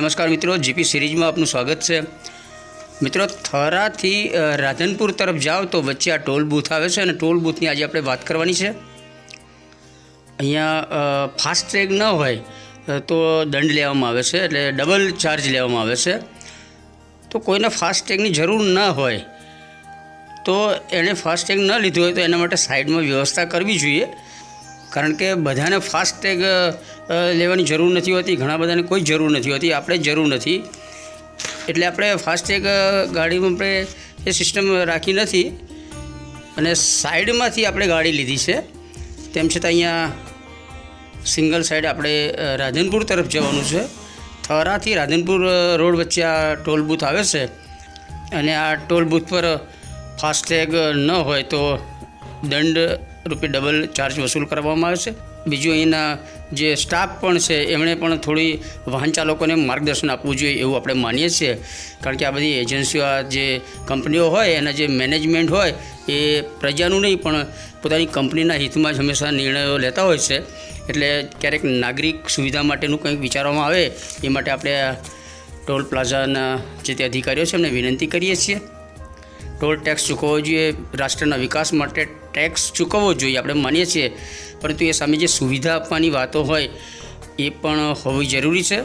નમસ્કાર મિત્રો, જીપી સિરીઝમાં આપનું સ્વાગત છે। મિત્રો, થરાથી રાધનપુર તરફ જાઓ તો વચ્ચે આ ટોલ બૂથ આવે છે અને ટોલ બૂથની આજે આપણે વાત કરવાની છે। અહીંયા ફાસ્ટ ટ્રેગ ન હોય તો દંડ લેવામાં આવે છે, એટલે ડબલ ચાર્જ લેવામાં આવે છે। તો કોઈને ફાસ્ટ ટ્રેગની જરૂર ન હોય તો એણે ફાસ્ટ ટ્રેગ ન લીધું હોય તો એના માટે સાઈડમાં વ્યવસ્થા કરવી જોઈએ, કારણ કે બધાને ફાસ્ટ ટ્રેગ લેવાની જરૂર નથી હોતી, ઘણા બધાને કોઈ જરૂર નથી હોતી, આપણે જરૂર નથી, એટલે આપણે ફાસ્ટ ટ્રેગ ગાડીમાં આપણે એ સિસ્ટમ રાખી નથી અને સાઈડમાંથી આપણે ગાડી લીધી છે। તેમ છતાં અહીંયા સિંગલ સાઈડ આપણે રાધનપુર તરફ જવાનું છે। થરાથી રાધનપુર રોડ વચ્ચે આ ટોલ બૂથ આવે છે અને આ ટોલ બૂથ પર ફાસ્ટ ટ્રેગ ન હોય તો દંડ રૂપે ડબલ ચાર્જ વસૂલ કરવામાં આવે છે। બીજું અહીંના જે સ્ટાફ પણ છે એમણે પણ થોડી વાહન ચાલકોને માર્ગદર્શન આપવું જોઈએ એવું આપણે માનીએ છીએ, કારણ કે આ બધી એજન્સીઓ, આ જે કંપનીઓ હોય એના જે મેનેજમેન્ટ હોય એ પ્રજાનું નહીં પણ પોતાની કંપનીના હિતમાં જ હંમેશા નિર્ણયો લેતા હોય છે, એટલે ક્યારેક નાગરિક સુવિધા માટેનું કંઈક વિચારવામાં આવે એ માટે આપણે આ ટોલ પ્લાઝાના જે તે અધિકારીઓ છે એમને વિનંતી કરીએ છીએ। ટોલ ટેક્સ ચૂકવવો જોઈએ, રાષ્ટ્રના વિકાસ માટે ટેક્સ ચૂકવવો જોઈએ આપણે માનીએ છીએ, પરંતુ એ સામે જે સુવિધા આપવાની વાતો હોય એ પણ હોવી જરૂરી છે।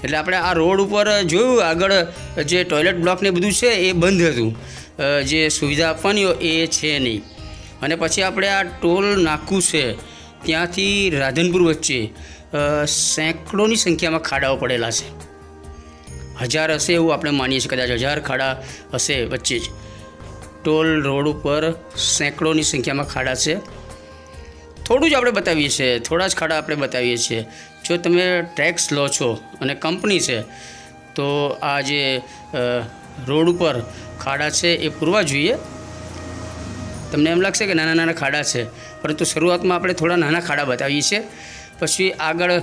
એટલે આપણે આ રોડ ઉપર જોયું આગળ જે ટોયલેટ બ્લોક ને બધું છે એ બંધ હતું, જે સુવિધા આપવાની હોય એ છે નહીં, અને પછી આપણે આ ટોલ નાકું છે ત્યાંથી રાધનપુર વચ્ચે સેંકડોની સંખ્યામાં ખાડાઓ પડેલા છે, 1000 હશે એવું આપણે માનીએ છીએ, કદાચ 1000 ખાડા હશે વચ્ચે જ। ટોલ રોડ ઉપર સેંકડોની સંખ્યામાં ખાડા છે। થોડું જ આપણે બતાવીએ છીએ, થોડા જ ખાડા આપણે બતાવીએ છીએ। જો તમે ટેક્સ લો છો અને કંપની છે તો આ જે રોડ ઉપર ખાડા છે એ પૂરવા જોઈએ। તમને એમ લાગશે કે નાના નાના ખાડા છે, પરંતુ શરૂઆતમાં આપણે થોડા નાના ખાડા બતાવીએ છીએ, પછી આગળ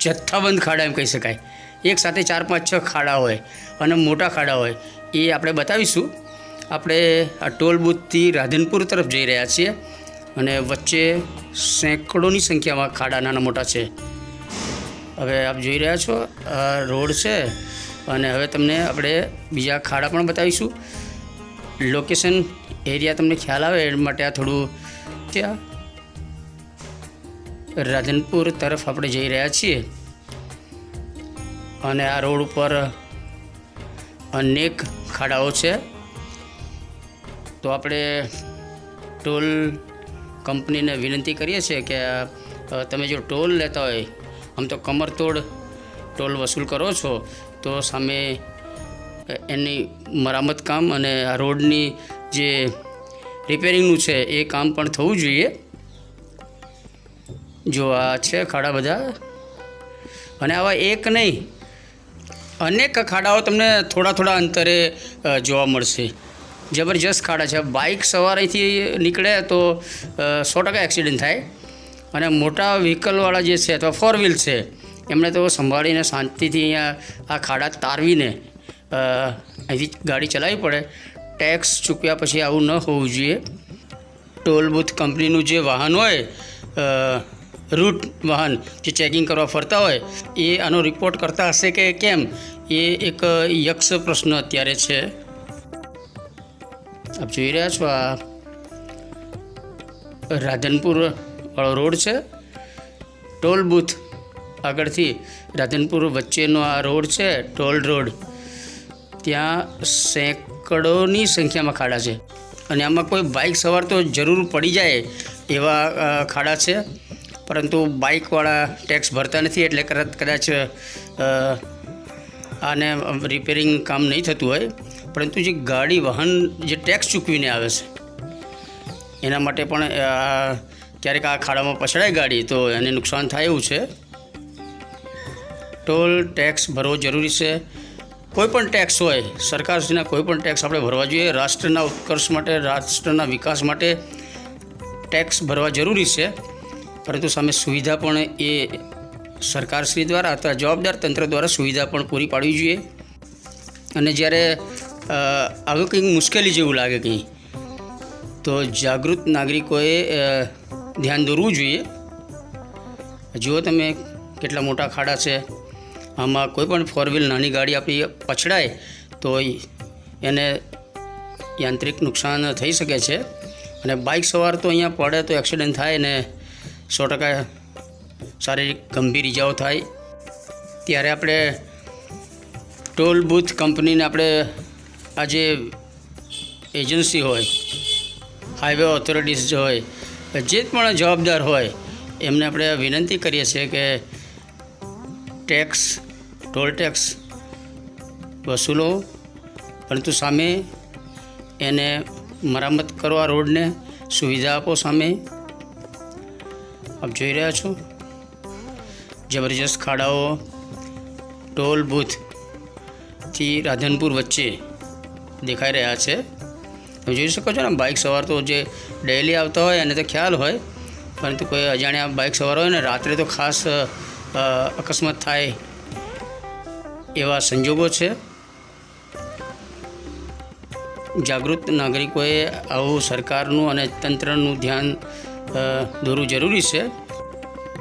જથ્થાબંધ ખાડા એમ કહી શકાય, એક સાથે 4, 5, 6 ખાડા હોય અને મોટા ખાડા હોય એ આપણે બતાવીશું। આપણે આ ટોલ બૂથથી રાધનપુર તરફ જઈ રહ્યા છીએ અને વચ્ચે સેંકડોની સંખ્યામાં ખાડા નાના મોટા છે। હવે આપ જોઈ રહ્યા છો આ રોડ છે અને હવે તમને આપણે બીજા ખાડા પણ બતાવીશું। લોકેશન એરિયા તમને ખ્યાલ આવે એ માટે આ થોડું ત્યાં રાધનપુર તરફ આપણે જઈ રહ્યા છીએ અને આ રોડ ઉપર અનેક ખાડાઓ છે। તો આપણે ટોલ કંપનીને વિનંતી કરીએ છીએ કે તમે જો ટોલ લેતા હોય, આમ તો કમરતોડ ટોલ વસૂલ કરો છો, તો સામે એની મરામત કામ અને આ રોડની જે રિપેરિંગનું છે એ કામ પણ થવું જોઈએ। જો આ છે ખાડા બધા, અને આવા એક નહીં અનેક ખાડાઓ તમને થોડા થોડા અંતરે જોવા મળશે। જબરજસ્ત ખાડા છે, બાઇક સવાર અહીંથી નીકળે તો 100% એક્સિડન્ટ થાય, અને મોટા વ્હીકલવાળા જે છે અથવા 4 વ્હીલ છે એમણે તો સંભાળીને શાંતિથી અહીંયા આ ખાડા તારવીને અહીંથી ગાડી ચલાવવી પડે। ટેક્સ ચૂક્યા પછી આવું ન હોવું જોઈએ। ટોલ બૂથ કંપનીનું જે વાહન હોય, રૂટ વાહન જે ચેકિંગ કરવા ફરતા હોય, એ આનો રિપોર્ટ કરતા હશે કે કેમ એ એક યક્ષ પ્રશ્ન અત્યારે છે। આપ જોઈ રહ્યા છો આ રાધનપુર વાળો રોડ છે, ટોલ બૂથ આગળથી રાધનપુર વચ્ચેનો આ રોડ છે ટોલ રોડ, ત્યાં સેંકડોની સંખ્યામાં ખાડા છે, અને આમાં કોઈ બાઇક સવાર તો જરૂર પડી જાય એવા ખાડા છે, પરંતુ બાઇકવાળા ટેક્સ ભરતા નથી, એટલે કદાચ આને રિપેરિંગ કામ નહીં થતું હોય, પરંતુ જે ગાડી વાહન જે ટેક્સ ચૂકવીને આવે છે એના માટે પણ ક્યારેક આ ખાડામાં પછડાય ગાડી તો એને નુકસાન થાય એવું છે। ટોલ ટેક્સ ભરવો જરૂરી છે। કોઈ પણ ટેક્સ હોય, સરકારશ્રીના કોઈ પણ ટેક્સ આપણે ભરવા જોઈએ। રાષ્ટ્રના ઉત્કર્ષ માટે, રાષ્ટ્રના વિકાસ માટે ટેક્સ ભરવા જરૂરી છે, પરંતુ સામે સુવિધા પણ એ સરકારશ્રી દ્વારા અથવા જવાબદાર તંત્ર દ્વારા સુવિધા પણ પૂરી પાડવી જોઈએ। અને જ્યારે આવું કંઈક મુશ્કેલી જેવું લાગે કંઈ, તો જાગૃત નાગરિકોએ ધ્યાન દોરવું જોઈએ। જુઓ તમે કેટલા મોટા ખાડા છે, આમાં કોઈ પણ ફોર વ્હીલ નાની ગાડી આપણી પછડાય તો એને યાંત્રિક નુકસાન થઈ શકે છે અને બાઇક સવાર તો અહીંયા પડે તો એક્સિડન્ટ થાય ને 100% શારીરિક ગંભીર ઇજાઓ થાય. ત્યારે આપણે ટોલ બૂથ કંપનીને આપણે આ જે એજન્સી હોય, હાઈવે ઓથોરિટીઝ હોય, જે પણ જવાબદાર હોય એમને આપણે વિનંતી કરીએ છીએ કે ટોલ ટેક્સ વસૂલો, પરંતુ સામે એને મરામત કરો, આ રોડને સુવિધા આપો. સામે આપ જોઈ રહ્યા છો જબરજસ્ત ખાડાઓ ટોલ બૂથથી રાધનપુર વચ્ચે દેખાઈ રહ્યા છે. તમે જોઈ શકો છો ને, બાઇક સવાર તો જે ડેઈલી આવતા હોય એને તો ખ્યાલ હોય, પરંતુ કોઈ અજાણ્યા બાઇક સવાર હોય ને રાત્રે તો ખાસ અકસ્માત થાય એવા સંજોગો છે. જાગૃત નાગરિકોએ આવું સરકારનું અને તંત્રનું ધ્યાન દોરવું જરૂરી છે.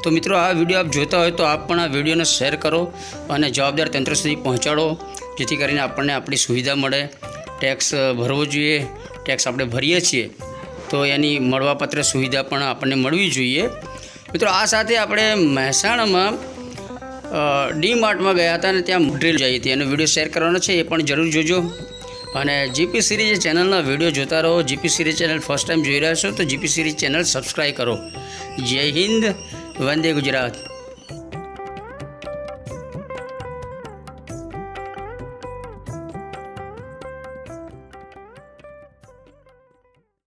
તો મિત્રો, આ વિડીયો આપ જોતા હોય તો આપ પણ આ વિડીયોને શેર કરો અને જવાબદાર તંત્ર સુધી પહોંચાડો, જેથી કરીને આપણને આપણી સુવિધા મળે. ટેક્સ ભરવો જોઈએ, ટેક્સ આપણે ભરીએ છીએ તો એની મળવાપત્ર સુવિધા પણ આપણને મળવી જોઈએ. મિત્રો, આ સાથે આપણે મહેસાણામાં ડી-માર્ટમાં ગયા હતા અને ત્યાં ડ્રીલ જઈ હતી, એનો વિડીયો શેર કરવાનો છે, એ પણ જરૂર જોજો. અને જીપી સિરીઝ ચેનલના વિડીયો જોતા રહો. GP series channel first time જોઈ રહ્યા છો તો જીપી સિરીઝ ચેનલ સબસ્ક્રાઈબ કરો. જય હિન્દ, વંદે ગુજરાત.